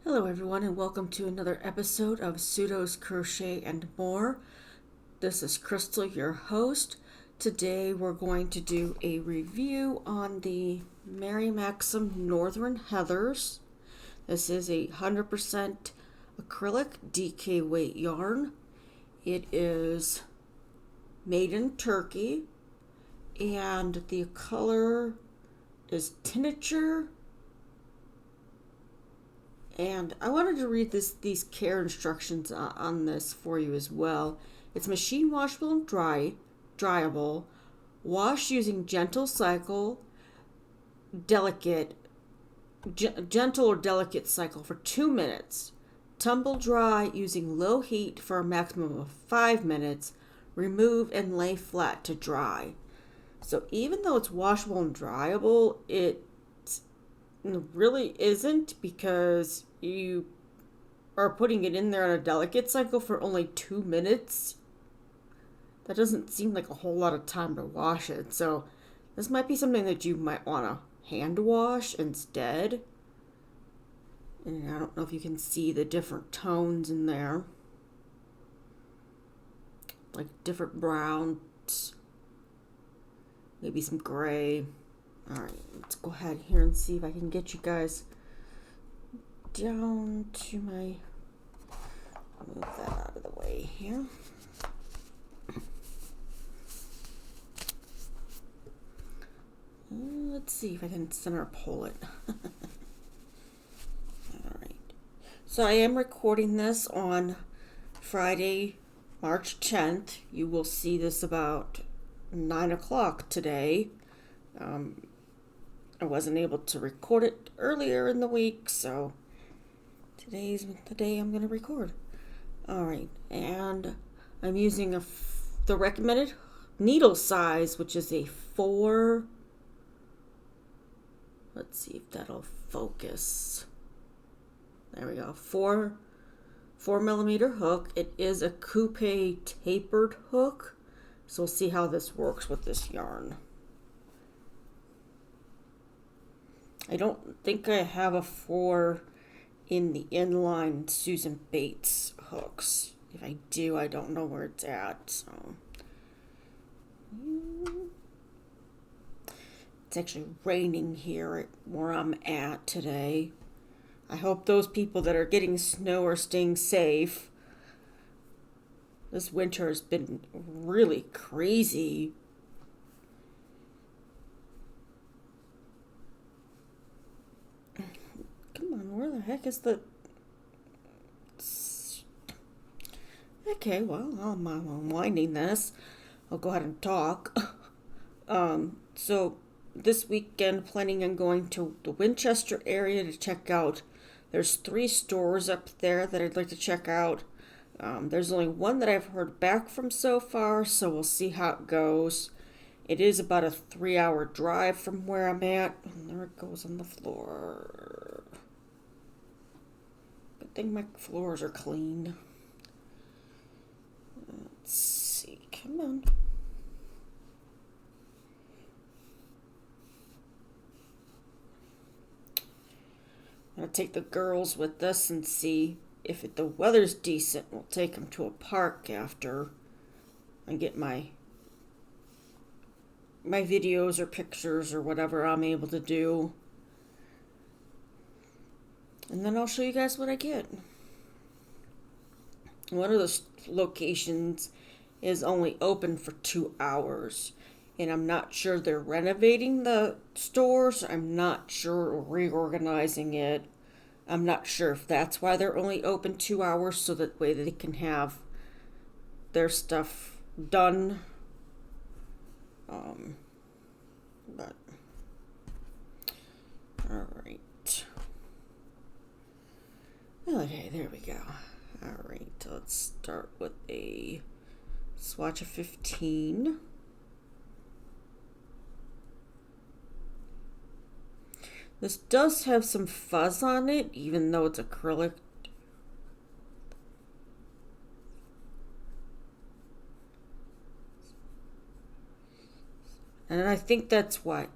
Hello everyone and welcome to another episode of Pseudos Crochet and More. This is Crystal, your host. Today we're going to do a review on the Maxim Northern Heathers. This is a 100% acrylic DK weight yarn. It is made in Turkey and the color is Tinature. And I wanted to read these care instructions on this for you as well. It's machine washable and dryable. Wash using gentle gentle or delicate cycle for 2 minutes. Tumble dry using low heat for a maximum of 5 minutes. Remove and lay flat to dry. So even though it's washable and dryable, it really isn't, because you are putting it in there on a delicate cycle for only 2 minutes. That doesn't seem like a whole lot of time to wash it. So this might be something that you might want to hand wash instead. And I don't know if you can see the different tones in there, like different browns, maybe some gray. Alright, let's go ahead here and see if I can get you guys down to my... Move that out of the way here. Let's see if I can center pull it. Alright. So I am recording this on Friday, March 10th. You will see this about 9 o'clock today. I wasn't able to record it earlier in the week, so today's the day I'm going to record. Alright, and I'm using the recommended needle size, which is a 4... Let's see if that'll focus. There we go. 4 millimeter hook. It is a coupe tapered hook, so we'll see how this works with this yarn. I don't think I have a 4 in the inline Susan Bates hooks. If I do, I don't know where it's at. So it's actually raining here where I'm at today. I hope those people that are getting snow are staying safe. This winter has been really crazy. Where the heck is the... Okay, well, I'm unwinding this. I'll go ahead and talk. So this weekend, planning on going to the Winchester area to check out. There's 3 stores up there that I'd like to check out. There's only one that I've heard back from so far, so we'll see how it goes. It is about a 3-hour drive from where I'm at. And there it goes on the floor. Good thing my floors are clean. Let's see. Come on. I'm going to take the girls with us and see if the weather's decent. We'll take them to a park after I get my videos or pictures or whatever I'm able to do. And then I'll show you guys what I get. One of those locations is only open for 2 hours. And I'm not sure they're renovating the stores. I'm not sure, or reorganizing it. I'm not sure if that's why they're only open 2 hours, so that way they can have their stuff done. But alright. Okay, there we go. Alright, let's start with a swatch of 15. This does have some fuzz on it, even though it's acrylic. And I think that's why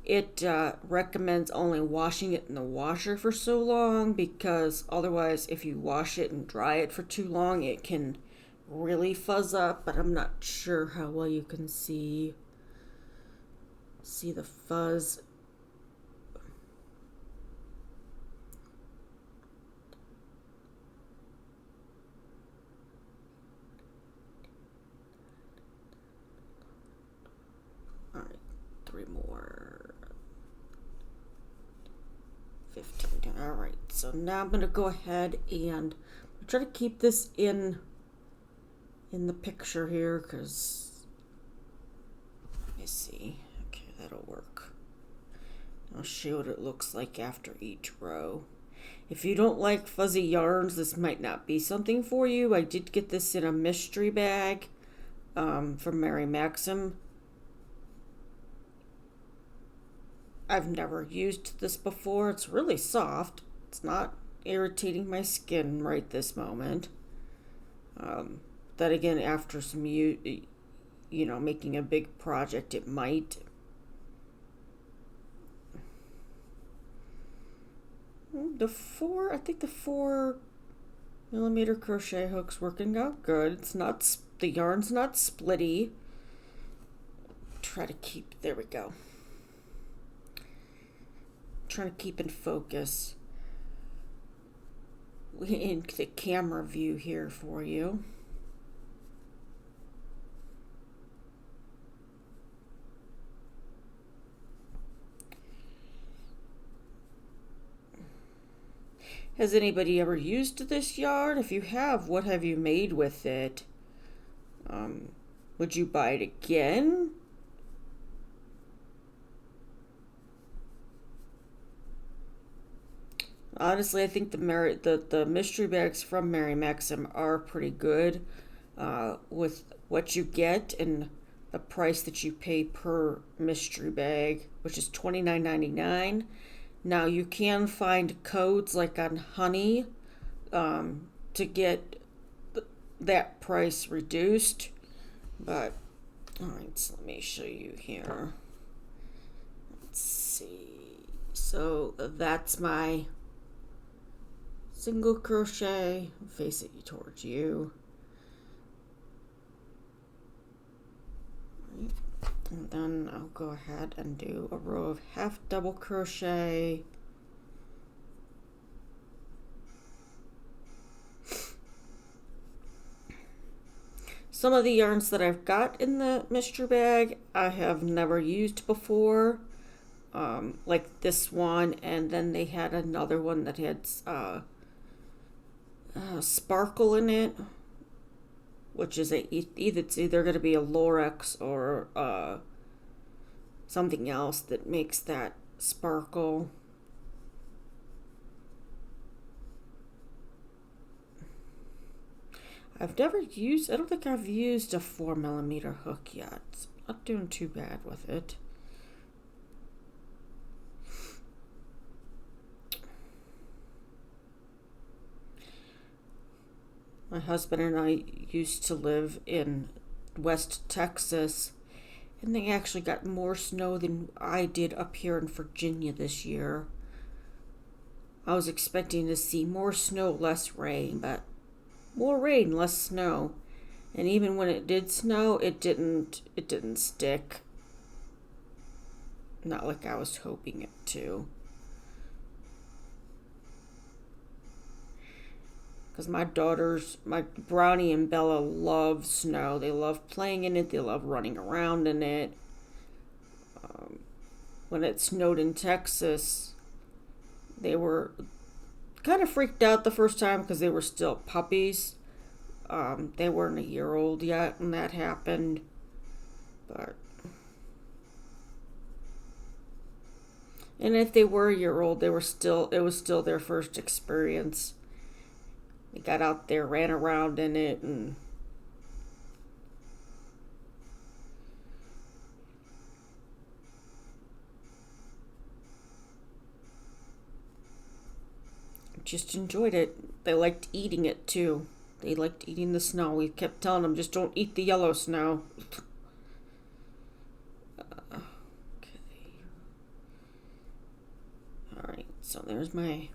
It recommends only washing it in the washer for so long, because otherwise if you wash it and dry it for too long, it can really fuzz up. But I'm not sure how well you can see the fuzz. All right, 3 more. 15. All right, so now I'm going to go ahead and try to keep this in the picture here, because let me see. Okay, that'll work. I'll show you what it looks like after each row. If you don't like fuzzy yarns, this might not be something for you. I did get this in a mystery bag from Mary Maxim. I've never used this before. It's really soft. It's not irritating my skin right this moment. That again, after some making a big project, it might. The 4mm crochet hook's working out good. It's not, the yarn's not splitty. Try to keep, there we go. Trying to keep in focus in the camera view here for you. Has anybody ever used this yarn? If you have, what have you made with it? Would you buy it again? Honestly, I think the mystery bags from Mary Maxim are pretty good with what you get and the price that you pay per mystery bag, which is $29.99. Now you can find codes like on Honey to get that price reduced. But alright, so let me show you here. Let's see. So that's my single crochet, face it towards you. And then I'll go ahead and do a row of half double crochet. Some of the yarns that I've got in the mystery bag I have never used before, like this one, and then they had another one that had sparkle in it, which is it's either going to be a Lorex or something else that makes that sparkle. I don't think I've used a 4mm hook yet. I'm not doing too bad with it. My husband and I used to live in West Texas, and they actually got more snow than I did up here in Virginia this year. I was expecting to see more snow, less rain, but more rain, less snow. And even when it did snow, it didn't stick. Not like I was hoping it to. Because my Brownie and Bella love snow. They love playing in it. They love running around in it. When it snowed in Texas, they were kind of freaked out the first time because they were still puppies. They weren't a year old yet when that happened. And if they were a year old, it was still their first experience. They got out there, ran around in it, and just enjoyed it. They liked eating it too. They liked eating the snow. We kept telling them, just don't eat the yellow snow. Okay. So there's my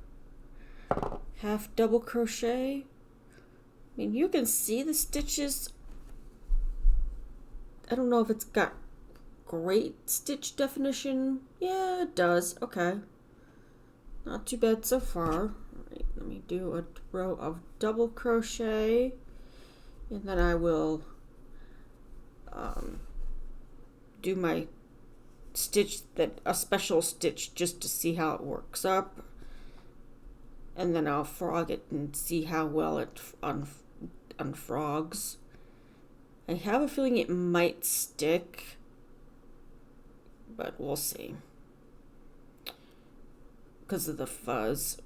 half double crochet. I mean, you can see the stitches. I don't know if it's got great stitch definition. Yeah, it does. Okay. Not too bad so far. All right, let me do a row of double crochet, and then I will do my stitch, a special stitch, just to see how it works up, and then I'll frog it and see how well it unfrogs. I have a feeling it might stick, but we'll see because of the fuzz.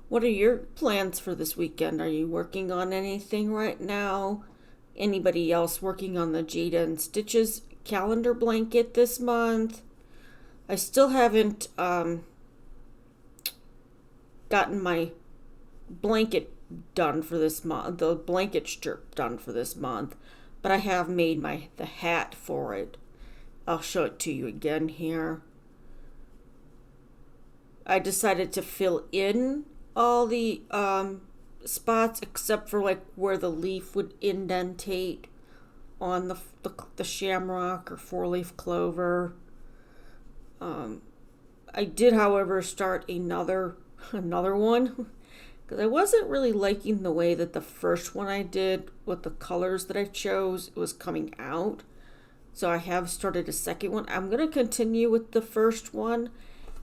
What are your plans for this weekend? Are you working on anything right now? Anybody else working on the Jada and Stitches calendar blanket this month? I still haven't gotten my blanket done for this month, the blanket strip done for this month, but I have made the hat for it. I'll show it to you again here. I decided to fill in all the spots except for like where the leaf would indentate on the shamrock or four-leaf clover. I did, however, start another one because I wasn't really liking the way that the first one I did with the colors that I chose was coming out. So I have started a second one. I'm going to continue with the first one,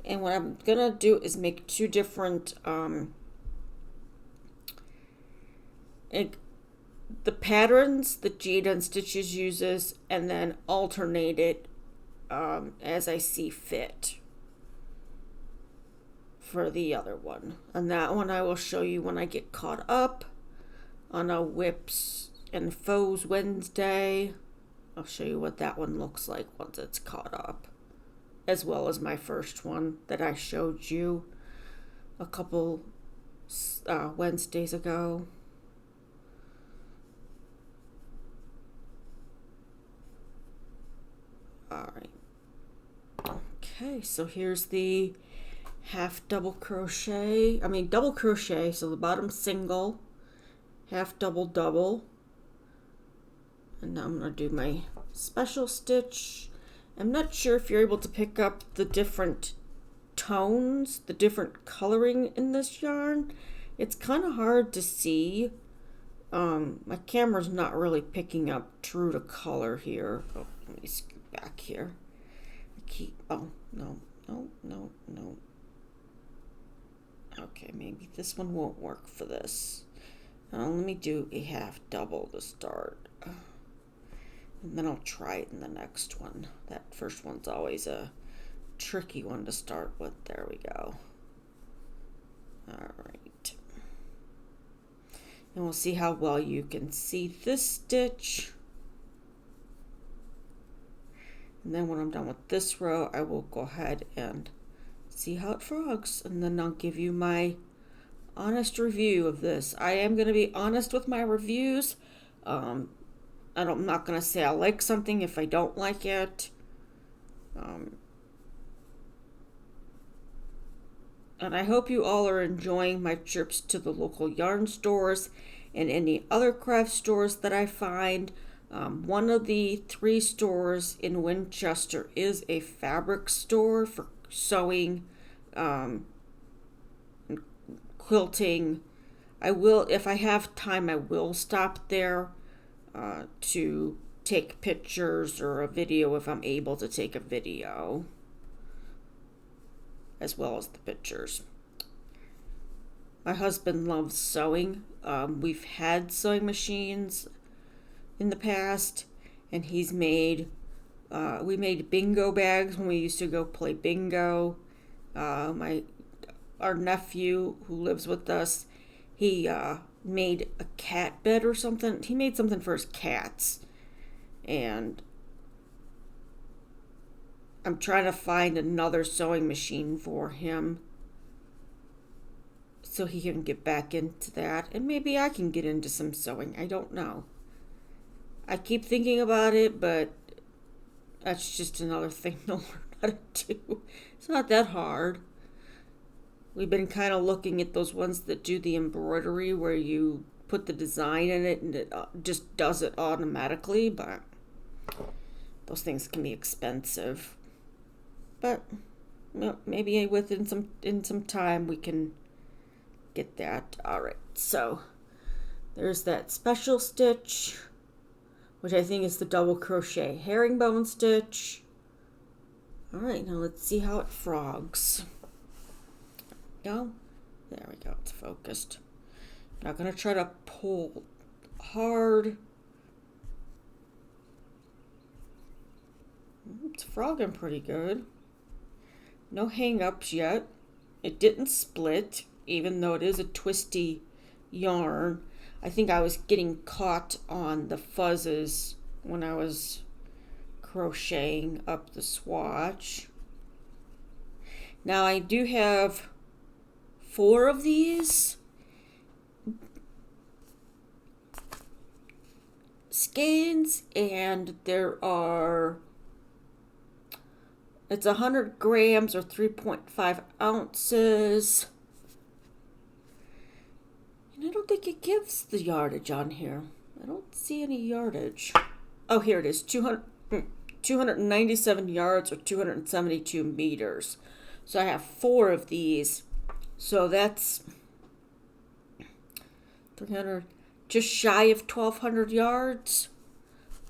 and what I'm going to do is make two different the patterns that Jada and Stitches uses, and then alternate it as I see fit for the other one. And that one I will show you when I get caught up on a Whips and Faux Wednesday. I'll show you what that one looks like once it's caught up, as well as my first one that I showed you a couple Wednesdays ago. Alright. Okay, so here's the half double crochet. Double crochet, so the bottom single, half double double. And now I'm going to do my special stitch. I'm not sure if you're able to pick up the different tones, the different coloring in this yarn. It's kind of hard to see. My camera's not really picking up true to color here. Oh, let me scoot back here. No. Okay, maybe this one won't work for this. Let me do a half double to start. And then I'll try it in the next one. That first one's always a tricky one to start with. There we go. Alright. And we'll see how well you can see this stitch. And then when I'm done with this row, I will go ahead and see how it frogs. And then I'll give you my honest review of this. I am going to be honest with my reviews. I'm not going to say I like something if I don't like it. And I hope you all are enjoying my trips to the local yarn stores and any other craft stores that I find. One of the 3 stores in Winchester is a fabric store for sewing, quilting. If I have time, I will stop there to take pictures or a video if I'm able to take a video, as well as the pictures. My husband loves sewing. We've had sewing machines in the past, and we made bingo bags when we used to go play bingo. Our nephew who lives with us, he made a cat bed or something. He made something for his cats, and I'm trying to find another sewing machine for him so he can get back into that, and maybe I can get into some sewing. I don't know. I keep thinking about it, but that's just another thing to learn how to do. It's not that hard. We've been kind of looking at those ones that do the embroidery where you put the design in it and it just does it automatically, but those things can be expensive. But well, maybe within some time we can get that. All right, so there's that special stitch, which I think is the double crochet herringbone stitch. All right, now let's see how it frogs. Go. There we go, it's focused. Not gonna try to pull hard. It's frogging pretty good. No hang-ups yet. It didn't split, even though it is a twisty yarn. I think I was getting caught on the fuzzes when I was crocheting up the swatch. Now I do have 4 of these skeins, and it's 100 grams or 3.5 ounces. And I don't think it gives the yardage on here. I don't see any yardage. Oh, here it is, 297 yards or 272 meters. So I have 4 of these. So that's 300, just shy of 1,200 yards.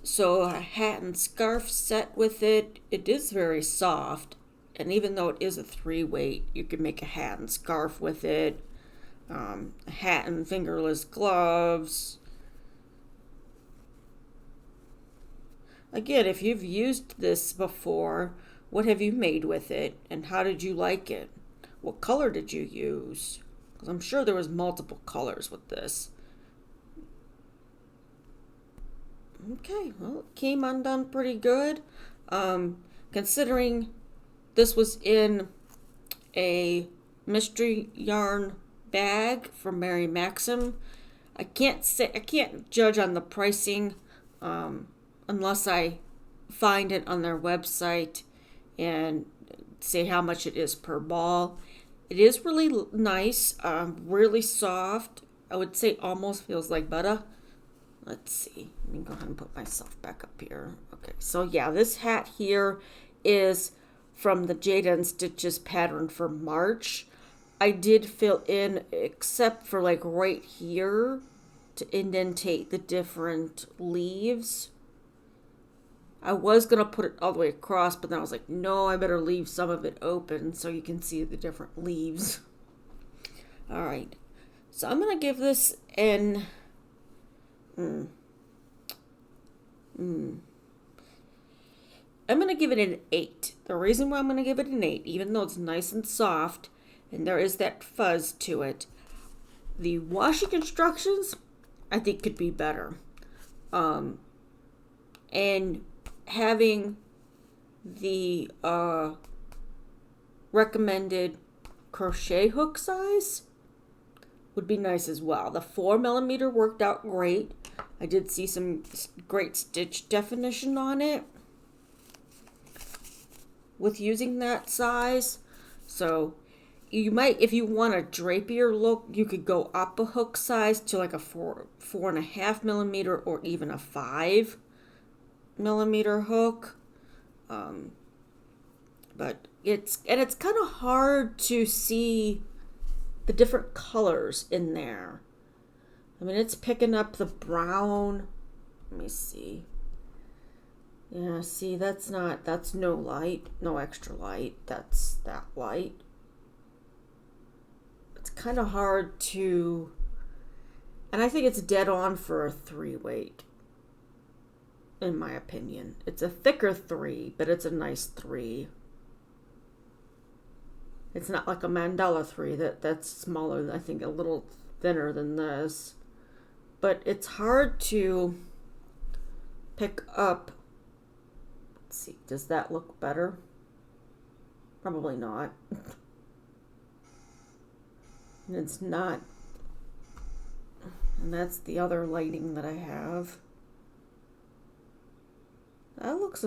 So a hat and scarf set with it. It is very soft. And even though it is a 3-weight, you can make a hat and scarf with it. A hat and fingerless gloves. Again, if you've used this before, what have you made with it? And how did you like it? What color did you use? Because I'm sure there was multiple colors with this. Okay, well, it came undone pretty good. Considering this was in a mystery yarn bag from Mary Maxim, I can't judge on the pricing unless I find it on their website and say how much it is per ball. It is really nice, really soft. I would say almost feels like butter. Let's see. Let me go ahead and put myself back up here. Okay, so yeah, this hat here is from the Jada and Stitches pattern for March. I did fill in, except for like right here, to indentate the different leaves. I was going to put it all the way across, but then I was like, no, I better leave some of it open so you can see the different leaves. All right, so I'm going to give this an... I'm going to give it an 8. The reason why I'm going to give it an 8, even though it's nice and soft, and there is that fuzz to it, the washing instructions, I think, could be better. And having the recommended crochet hook size would be nice as well. The 4mm worked out great. I did see some great stitch definition on it with using that size. So you might, if you want a drapier look, you could go up a hook size to like a 4.5mm or even a 5mm hook. But it's kind of hard to see the different colors in there. I mean, it's picking up the brown. Let me see. Yeah, see, that's no light, no extra light. That's that light. It's kind of hard to, and I think it's dead on for a 3-weight, in my opinion. It's a thicker 3, but it's a nice 3. It's not like a mandala 3 that's smaller, I think a little thinner than this. But it's hard to pick up. Let's see, does that look better? Probably not. And it's not. And that's the other lighting that I have. That looks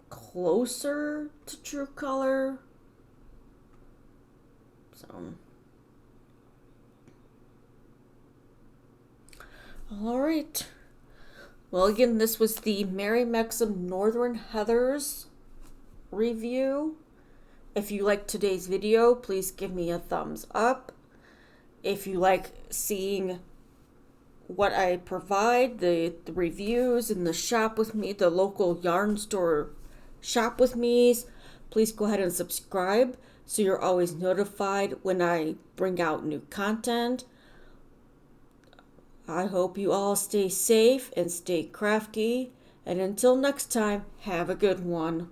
closer to true color. So, all right. Well, again, this was the Mary Maxim Northern Heathers review. If you liked today's video, please give me a thumbs up. If you like seeing what I provide, the reviews and the shop with me, the local yarn store shop with me's, please go ahead and subscribe so you're always notified when I bring out new content. I hope you all stay safe and stay crafty. And until next time, have a good one.